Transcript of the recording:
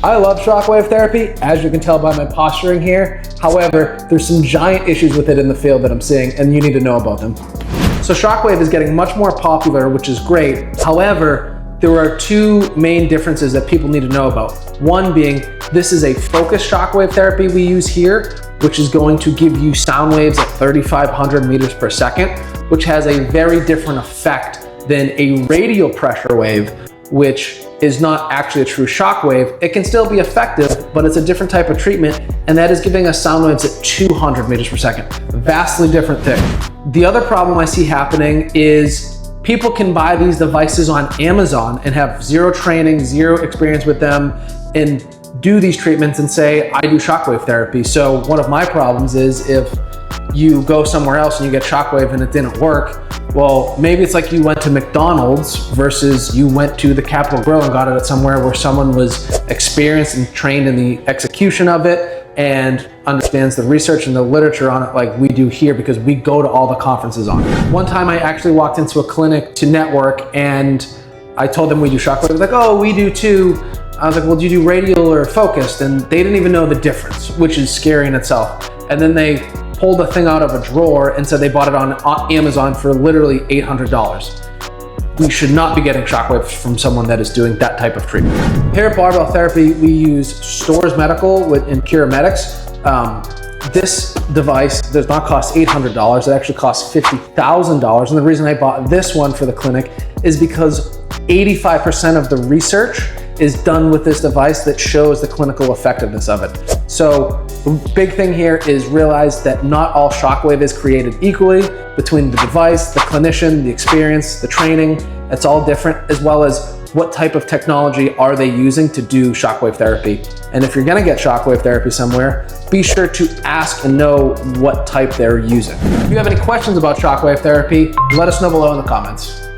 I love shockwave therapy, as you can tell by my posturing here. However, there's some giant issues with it in the field that I'm seeing, and you need to know about them. So shockwave is getting much more popular, which is great. However, there are two main differences that people need to know about. One being, this is a focused shockwave therapy we use here, which is going to give you sound waves at 3,500 meters per second, which has a very different effect than a radial pressure wave, which is not actually a true shockwave. It can still be effective, but it's a different type of treatment, and that is giving us sound waves at 200 meters per second. Vastly different thing. The other problem I see happening is people can buy these devices on Amazon and have zero training, zero experience with them, and do these treatments and say, I do shockwave therapy. So one of my problems is if you go somewhere else and you get shockwave and it didn't work, well, maybe it's like you went to McDonald's versus you went to the Capitol Grill and got it at somewhere where someone was experienced and trained in the execution of it and understands the research and the literature on it like we do here, because we go to all the conferences on it. One time I actually walked into a clinic to network and I told them we do shockwave. They were like, oh, we do too. I was like, well, do you do radial or focused? And they didn't even know the difference, which is scary in itself. And then they pulled a thing out of a drawer and said they bought it on Amazon for literally $800. We should not be getting shockwaves from someone that is doing that type of treatment. Here at Barbell Therapy, we use Stores Medical and Cure Medics. This device does not cost $800. It actually costs $50,000. And the reason I bought this one for the clinic is because 85% of the research is done with this device that shows the clinical effectiveness of it. So the big thing here is realize that not all shockwave is created equally between the device, the clinician, the experience, the training. It's all different, as well as what type of technology are they using to do shockwave therapy. And if you're gonna get shockwave therapy somewhere, be sure to ask and know what type they're using. If you have any questions about shockwave therapy, let us know below in the comments.